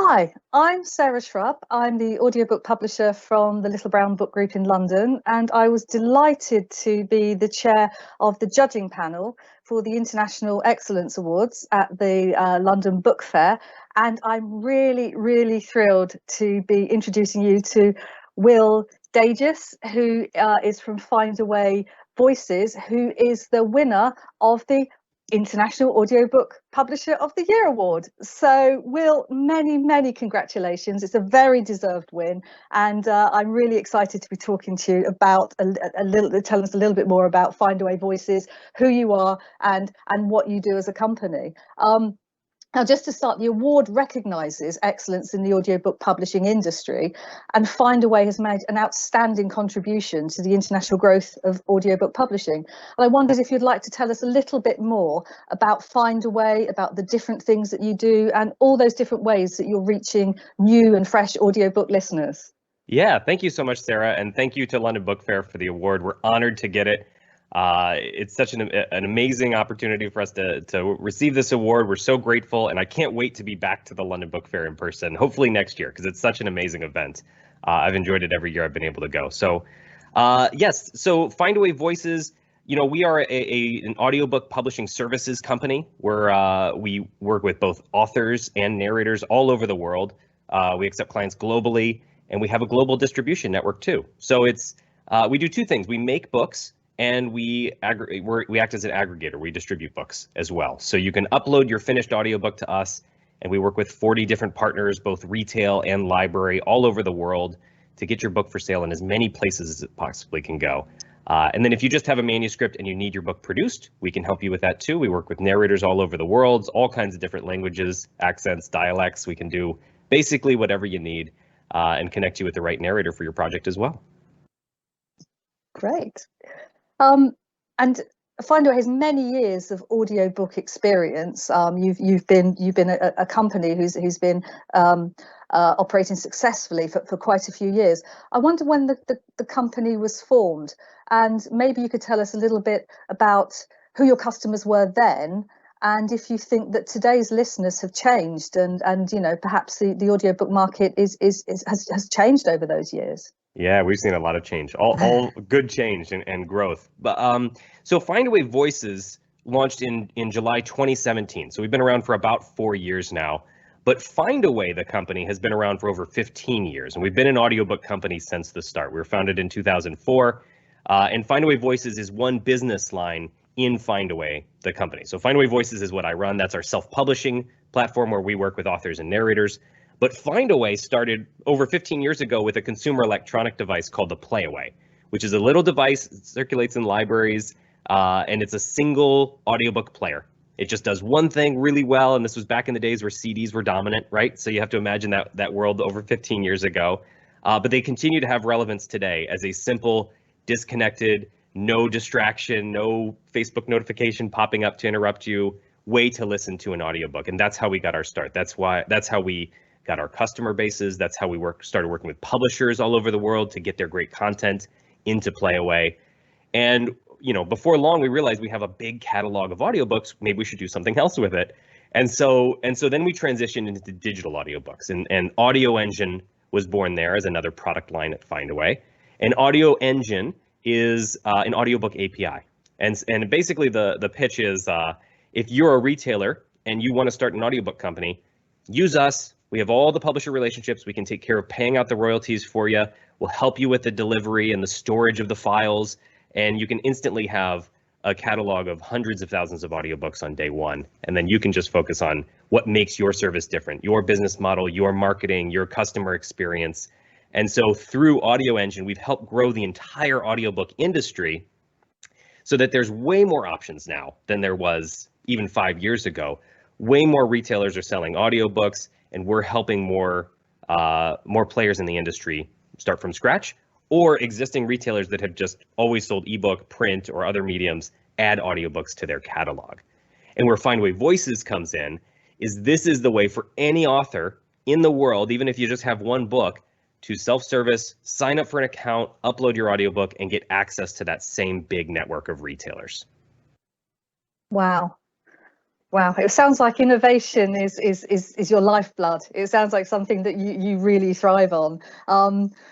Hi, I'm Sarah Shrub. I'm the audiobook publisher from the Little Brown Book Group in London, and I was delighted to be the chair of the judging panel for the International Excellence Awards at the London Book Fair. And I'm really thrilled to be introducing you to Will Dagis, who is from Findaway Voices, who is the winner of the International Audiobook Publisher of the Year Award. So, Will, many congratulations. It's a very deserved win, and I'm really excited to be talking to you about telling us a little bit more about Findaway Voices, who you are, and what you do as a company. Now, just to start, the award recognises excellence in the audiobook publishing industry, and Findaway has made an outstanding contribution to the international growth of audiobook publishing. And I wondered if you'd like to tell us a little bit more about Findaway, about the different things that you do, and all those different ways that you're reaching new and fresh audiobook listeners. Yeah, thank you so much, Sarah, and thank you to London Book Fair for the award. We're honored to get it. It's such an amazing opportunity for us to receive this award. We're so grateful, and I can't wait to be back to the London Book Fair in person, hopefully next year, because it's such an amazing event. I've enjoyed it every year I've been able to go. So yes, so Findaway Voices, we are an audiobook publishing services company where we work with both authors and narrators all over the world. We accept clients globally, and we have a global distribution network too. So we do two things. We make books, and we act as an aggregator. We distribute books as well. So you can upload your finished audiobook to us, and we work with 40 different partners, both retail and library, all over the world to get your book for sale in as many places as it possibly can go. And then if you just have a manuscript and you need your book produced, we can help you with that too. We work with narrators all over the world, all kinds of different languages, accents, dialects. We can do basically whatever you need and connect you with the right narrator for your project as well. Great. And Findaway has many years of audiobook experience. You've been a company who's been operating successfully for quite a few years. I wonder when the company was formed, and maybe you could tell us a little bit about who your customers were then, and if you think that today's listeners have changed, and perhaps the audiobook market has changed over those years. Yeah, we've seen a lot of change, all good change and growth. But so Findaway Voices launched in July 2017. So we've been around for about 4 years now. But Findaway, the company, has been around for over 15 years. And we've been an audiobook company since the start. We were founded in 2004. And Findaway Voices is one business line in Findaway, the company. So Findaway Voices is what I run. That's our self-publishing platform where we work with authors and narrators. But Findaway started over 15 years ago with a consumer electronic device called the Playaway, which is a little device that circulates in libraries, and it's a single audiobook player. It just does one thing really well, and this was back in the days where CDs were dominant, right? So you have to imagine that world over 15 years ago. But they continue to have relevance today as a simple, disconnected, no distraction, no Facebook notification popping up to interrupt you way to listen to an audiobook. And that's how we got our start. That's how we got our customer bases. That's how we started working with publishers all over the world to get their great content into Playaway. And before long, we realized we have a big catalog of audiobooks. Maybe we should do something else with it. And so then we transitioned into digital audiobooks, and Audio Engine was born there as another product line at Findaway. And Audio Engine is an audiobook API. And basically the pitch is if you're a retailer and you want to start an audiobook company, use us. We have all the publisher relationships. We can take care of paying out the royalties for you. We'll help you with the delivery and the storage of the files. And you can instantly have a catalog of hundreds of thousands of audiobooks on day one. And then you can just focus on what makes your service different, your business model, your marketing, your customer experience. And so through Audio Engine, we've helped grow the entire audiobook industry so that there's way more options now than there was even 5 years ago. Way more retailers are selling audiobooks, and we're helping more players in the industry start from scratch, or existing retailers that have just always sold ebook, print, or other mediums add audiobooks to their catalog. And where Findaway Voices comes in this is the way for any author in the world, even if you just have one book, to self-service, sign up for an account, upload your audiobook, and get access to that same big network of retailers. Wow. Wow, it sounds like innovation is your lifeblood. It sounds like something that you really thrive on.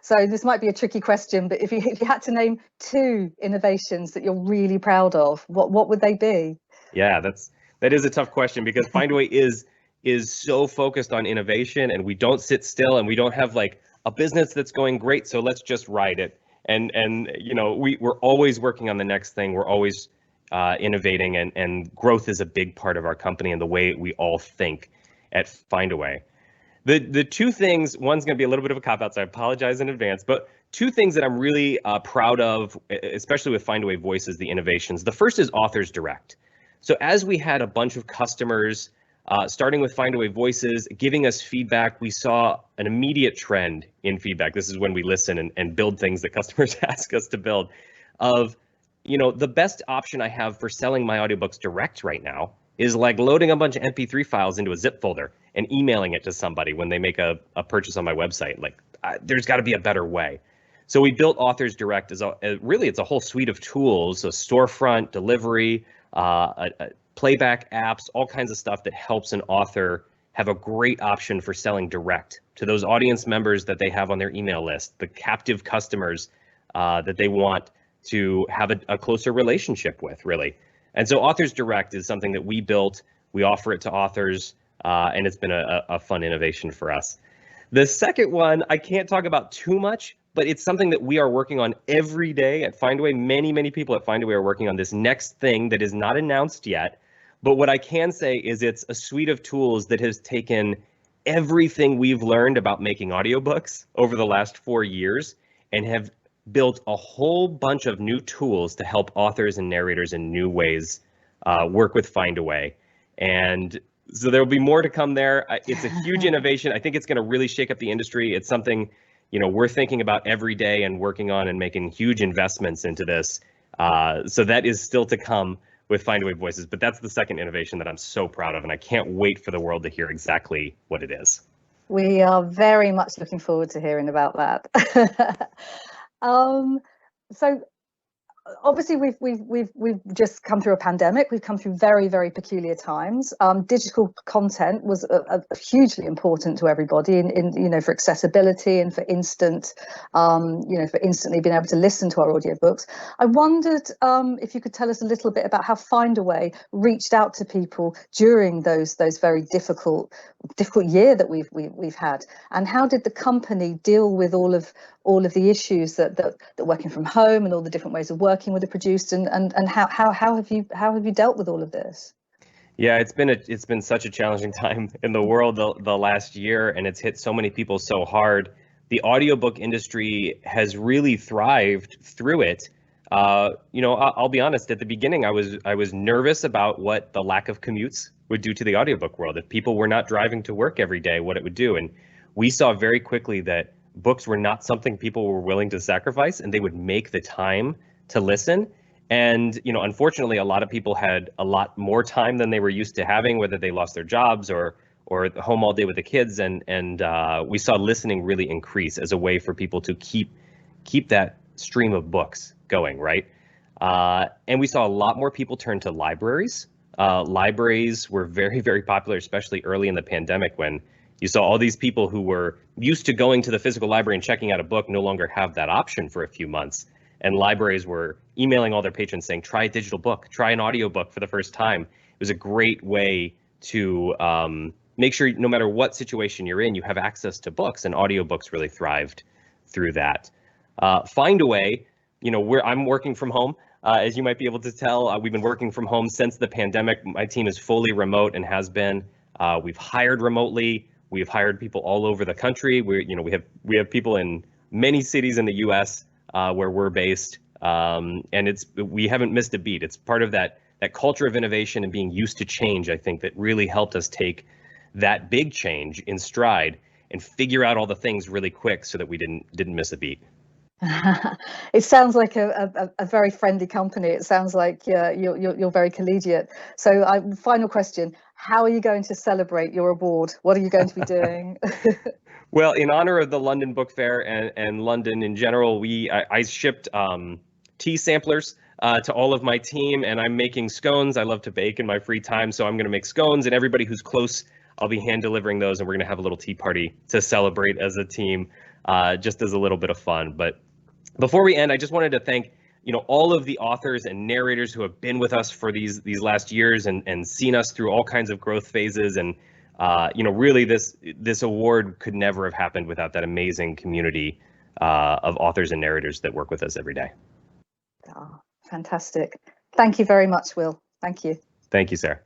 So this might be a tricky question, but if you had to name two innovations that you're really proud of, what would they be? Yeah, that is a tough question, because Findaway is so focused on innovation, and we don't sit still, and we don't have like a business that's going great, so let's just ride it. And we're always working on the next thing. We're always innovating, and growth is a big part of our company and the way we all think at Findaway. The two things, one's going to be a little bit of a cop out, so I apologize in advance, but two things that I'm really proud of, especially with Findaway Voices, the innovations. The first is Authors Direct. So as we had a bunch of customers, starting with Findaway Voices, giving us feedback, we saw an immediate trend in feedback. This is when we listen and build things that customers ask us to build, of, the best option I have for selling my audiobooks direct right now is like loading a bunch of MP3 files into a zip folder and emailing it to somebody when they make a purchase on my website. Like, there's got to be a better way. So we built Authors Direct as really, it's a whole suite of tools, a storefront, delivery, playback apps, all kinds of stuff that helps an author have a great option for selling direct to those audience members that they have on their email list, the captive customers that they want to have a closer relationship with, really. And so Authors Direct is something that we built. We offer it to authors, and it's been a fun innovation for us. The second one, I can't talk about too much, but it's something that we are working on every day at Findaway. Many people at Findaway are working on this next thing that is not announced yet. But what I can say is it's a suite of tools that has taken everything we've learned about making audiobooks over the last 4 years and have built a whole bunch of new tools to help authors and narrators in new ways work with Findaway. And so there will be more to come there. It's a huge innovation. I think it's going to really shake up the industry. It's something, we're thinking about every day and working on and making huge investments into this. So that is still to come with Findaway Voices, but that's the second innovation that I'm so proud of, and I can't wait for the world to hear exactly what it is. We are very much looking forward to hearing about that. So obviously we've just come through a pandemic. We've come through very peculiar times. Digital content was hugely important to everybody in for accessibility and for instant for instantly being able to listen to our audiobooks. I wondered if you could tell us a little bit about how Findaway reached out to people during those very difficult year that we've had, and how did the company deal with all of the issues that working from home and all the different ways of working would have produced, and how have you dealt with all of this? Yeah, it's been such a challenging time in the world the last year, and it's hit so many people so hard. The audiobook industry has really thrived through it. I'll be honest, at the beginning I was nervous about what the lack of commutes would do to the audiobook world. If people were not driving to work every day, what it would do. And we saw very quickly that books were not something people were willing to sacrifice, and they would make the time to listen. And, unfortunately, a lot of people had a lot more time than they were used to having, whether they lost their jobs or home all day with the kids. And we saw listening really increase as a way for people to keep that stream of books going, right? And we saw a lot more people turn to libraries. Libraries were very popular, especially early in the pandemic, when you saw all these people who were used to going to the physical library and checking out a book no longer have that option for a few months. And libraries were emailing all their patrons saying, try a digital book, try an audiobook for the first time. It was a great way to make sure no matter what situation you're in, you have access to books, and audiobooks really thrived through that. Findaway, I'm working from home. As you might be able to tell, we've been working from home since the pandemic. My team is fully remote and has been. We've hired remotely. We've hired people all over the country. We have people in many cities in the U.S. Where we're based, and we haven't missed a beat. It's part of that culture of innovation and being used to change, I think, that really helped us take that big change in stride and figure out all the things really quick so that we didn't miss a beat. It sounds like a very friendly company. It sounds like you're very collegiate. So, final question: how are you going to celebrate your award? What are you going to be doing? Well, in honor of the London Book Fair and London in general, I shipped tea samplers to all of my team, and I'm making scones. I love to bake in my free time, so I'm going to make scones, and everybody who's close, I'll be hand delivering those, and we're going to have a little tea party to celebrate as a team, just as a little bit of fun. But before we end, I just wanted to thank all of the authors and narrators who have been with us for these last years and seen us through all kinds of growth phases. And really this award could never have happened without that amazing community of authors and narrators that work with us every day. Oh, fantastic. Thank you very much, Will. Thank you. Thank you, Sarah.